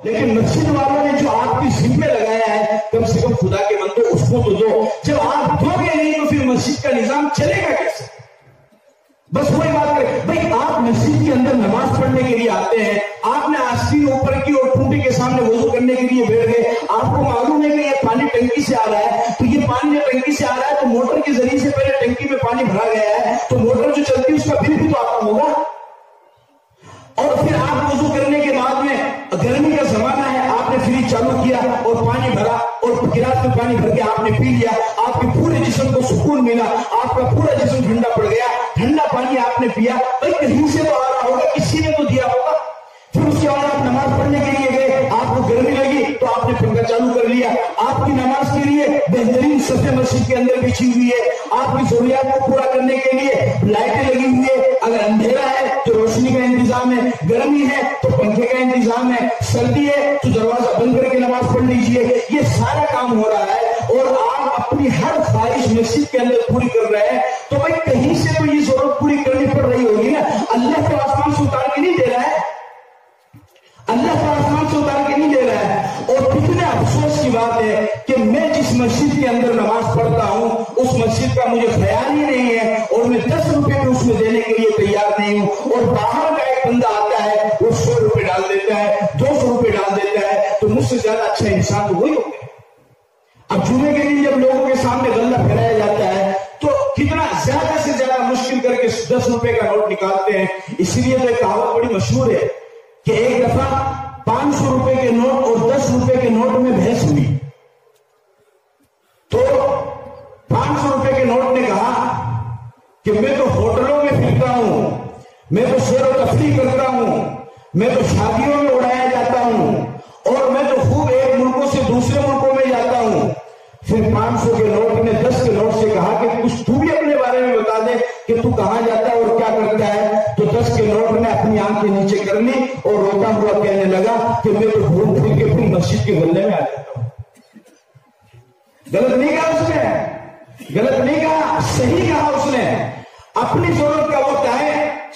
لیکن مسجد والوں نے جو آپ کی ذمہ میں لگایا ہے کم سے کم خدا کے بندو اس کو تو دو. جب آپ دو گے نہیں تو پھر مسجد کا نظام چلے گا کیسے؟ بس وہی بات کریں بھائی، آپ مسجد کے اندر نماز پڑھنے کے لیے آتے ہیں، آپ نے آستین اوپر کی اور ٹوٹی کے سامنے وضو کرنے کے لیے بیٹھ گئے، آپ کو معلوم ہے کہ یہ پانی ٹنکی سے آ رہا ہے، تو یہ پانی جو ٹنکی سے آ رہا ہے تو موٹر کے ذریعے سے پہلے ٹنکی میں پانی بھرا گیا ہے، تو موٹر جو چلتی ہے اس کا بل بھی تو آپ کا ہوگا. اور پھر آپ وضو کرنے کے بعد میں گرمی کا زمانہ ہے، آپ نے فریج چالو کیا اور پانی بھرا اور گلاس میں پانی بھر کے آپ نے پی لیا، آپ کے پورے جسم کو سکون ملا، آپ کا پورا جسم ٹھنڈا پڑ گیا، ٹھنڈا پانی آپ نے پیا، بھائی کہیں سے تو آ رہا ہوگا، کسی نے تو دیا ہوگا. پھر اس کے بعد آپ نماز پڑھنے کے لیے گئے، آپ کو گرمی لگی تو آپ نے پنکھا چالو کر لیا، آپ کی نماز کے لیے بہترین صفیں مسجد کے اندر بچھی ہوئی ہے، آپ کی ضروریات کو پورا کرنے کے لیے لائٹیں لگی ہوئی ہے، اگر اندھیرا ہے تو روشنی کا انتظام ہے، گرمی ہے تو پنکھے کا انتظام ہے، سردی ہے تو دروازہ بند کر کے نماز پڑھ لیجئے. یہ سارا کام ہو رہا ہے اور آپ اپنی ہر خواہش مسجد کے اندر پوری کر رہے ہیں، تو بھائی کہیں سے تو یہ ضرورت پوری کرنی پڑ رہی ہوگی نا. اللہ کے آسمان سے اتار کے نہیں دے رہا ہے، اللہ کے آسمان سے اتار کے نہیں دے رہا ہے. اور کتنے افسوس کی بات ہے کہ میں جس مسجد کے اندر نماز پڑھتا ہوں اس مسجد کا مجھے خیال ہی نہیں ہے اور میں 10 روپے بھی اس میں دینے کے لیے تیار نہیں ہوں، اور باہر کا ایک بندہ آتا ہے وہ 100 روپے ڈال دیتا ہے، 200 روپے ڈال دیتا ہے، تو مجھ سے زیادہ اچھا انسان تو وہی ہوگا. اب جمعے کے دن جب لوگوں کے سامنے غلہ پھیلایا جاتا ہے تو کتنا زیادہ سے زیادہ مشکل کر کے 10 روپے کا نوٹ نکالتے ہیں. اسی لیے تو ایک کہاوت بڑی مشہور ہے کہ ایک دفعہ 500 روپے کے نوٹ اور 10 روپے کے نوٹ میں بحث ہوئی، تو 500 روپے کے نوٹ نے کہا کہ میں تو ہوٹلوں میں پھرتا ہوں، میں تو سیر و تفریح کرتا ہوں، میں تو شادیوں میں اڑایا جاتا ہوں، اور میں تو خوب ایک ملکوں سے دوسرے ملکوں میں جاتا ہوں. پھر 500 کے نوٹ نے 10 کے نوٹ سے کہا کہ کچھ تو بھی اپنے بارے میں بتا دے کہ تو کہاں جاتا ہے اور کیا کرتا ہے. تو 10 کے نوٹ نے اپنی آنکھ کے نیچے کر لی اور روتا ہوا کہنے لگا کہ میں تو گھوم پھر کے پھر مسجد کے گلے میں آ جاتا ہوں. غلط نہیں کہا اس نے، غلط نہیں کہا، صحیح کہا اس نے. اپنی ضرورت کا وقت آئے،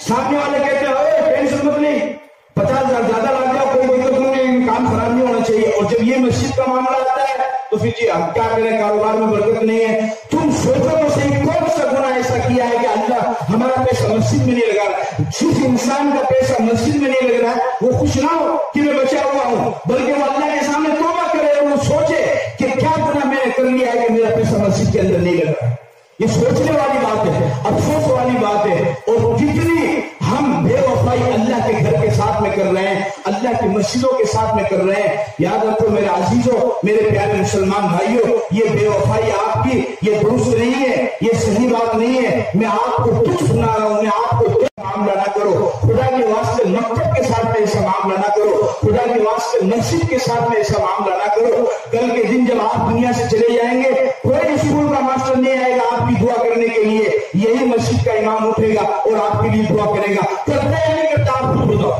سامنے والے کہتے ہیں ٹینشن مت نہیں، 50,000 زیادہ لا دیا، کوئی دقت نہیں، کام خراب نہیں ہونا چاہیے. اور جب یہ مسجد کا معاملہ آتا ہے تو پھر جی ہم کیا کریں، کاروبار میں برکت نہیں ہے. تم سوچو تو صحیح کون سا گناہ ایسا کیا ہے کہ اللہ ہمارا پیسہ مسجد میں نہیں لگا رہا. جس انسان کا پیسہ مسجد میں نہیں لگ رہا ہے وہ خوش نہ ہو کہ میں بچا ہوا ہوں، بلکہ وہ اللہ کے سامنے توبہ کرے اور وہ سوچے کہ کیا گناہ میں نے کر لیا ہے کہ میرا پیسہ مسجد کے اندر نہیں لگا. یہ سوچنے والی بات ہے، افسوس والی بات ہے. اور جتنی ہم بے وفائی اللہ کے گھر کے ساتھ میں کر رہے ہیں، اللہ کی مسجدوں کے ساتھ میں کر رہے ہیں، یاد رکھو میرے عزیزوں، میرے پیارے مسلمان بھائیوں، یہ بے وفائی آپ کی یہ درست نہیں ہے، یہ صحیح بات نہیں ہے. میں آپ کو کچھ سنا رہا ہوں، میں آپ کو معاملہ نہ کرو. خدا کے واسطے مکتب کے ساتھ میں ایسا معاملہ نہ کرو، خدا کے واسطے مسجد کے ساتھ میں ایسا معاملہ نہ کرو. کل کے دن جب آپ دنیا سے چلے جائیں گے کوئی اسکول کا ماسٹر نہیں آئے گا آپ کی دعا کرنے کے لیے، یہی مسجد کا امام اٹھے گا اور آپ کے لیے دعا کرے گا. کرتا ہے یا نہیں کرتا؟ آپ خود بتاؤ،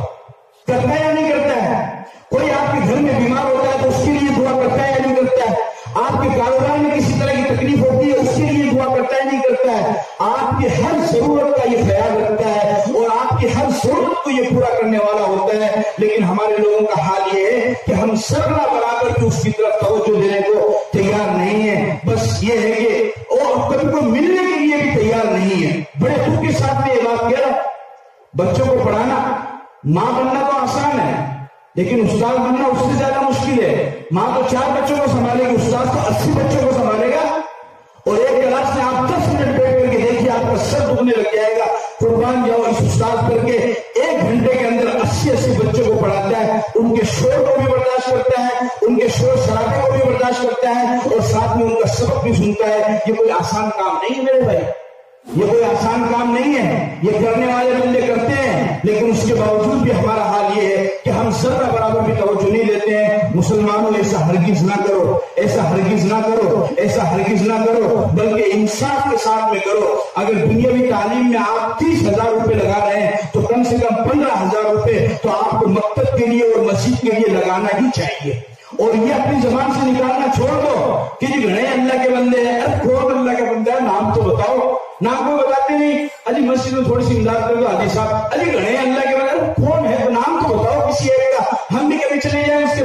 کرتا ہے یا نہیں کرتا ہے؟ کوئی آپ کے گھر میں بیمار ہوتا ہے تو اس کے لیے دعا کرتا ہے یا نہیں کرتا ہے؟ آپ کے کاروبار میں کسی طرح کی تکلیف ہوتی ہے اس کے لیے دعا کرتا ہے نہیں کرتا ہے؟ آپ کی ہر ضرورت کا یہ خیال رکھتا ہے اور آپ کی ہر ضرورت کو یہ پورا کرنے والا ہوتا ہے. لیکن ہمارے لوگوں کا حال یہ ہے کہ ہم سرنا برابر کی اس کی طرف توجہ دینے کو تیار نہیں ہے. بس یہ ہے کہ اور کبھی کو ملنے کے لیے بھی تیار نہیں ہے. بڑے دکھ کے ساتھ میں یہ بات کہہ رہا، بچوں کو پڑھانا، ماں بننا تو آسان ہے لیکن استاد بننا اس سے زیادہ مشکل ہے. ماں تو 4 بچوں کو سنبھالے گی، استاد تو 80 بچوں کو سنبھالے گا. اور ایک کلاس میں آپ 10 منٹ بیٹھ کر کے دیکھیے آپ کا سر دکھنے لگ جائے گا. قربان جاؤ اس استاد کر کے 1 گھنٹے کے اندر 80 بچوں کو پڑھاتا ہے، ان کے شور کو بھی برداشت کرتا ہے، ان کے شور شرابے کو بھی برداشت کرتا ہے اور ساتھ میں ان کا سبق بھی سنتا ہے. یہ کوئی آسان کام نہیں ہے میرے بھائی، یہ کوئی آسان کام نہیں ہے. یہ کرنے والے بندے کرتے ہیں لیکن اس کے باوجود بھی ہمارا حال یہ ہے کہ ہم ذرہ برابر بھی توجہ نہیں دیتے ہیں. مسلمانوں ایسا ہرگز نہ کرو، ایسا ہرگز نہ کرو، ایسا ہرگز نہ کرو، بلکہ انصاف کے ساتھ میں کرو. اگر دنیاوی تعلیم میں آپ 30,000 روپے لگا رہے ہیں تو کم سے کم 15,000 روپے تو آپ کو مکتب کے لیے اور مسجد کے لیے لگانا ہی چاہیے. اور یہ اپنی زبان سے نکالنا چھوڑ دو کہ جی گھنے اللہ کے بندے ہیں. ارے کون اللہ کا بندہ ہے؟ نام تو بتاؤ. نام کو بتاتے نہیں. اجی مسجد میں تھوڑی سی امداد کر دو حاجی صاحب. اجی گھنے اللہ کے بندے، کون ہے؟ نام تو بتاؤ کسی ایک کا. ہم بھی کبھی چلے جائیں اس کے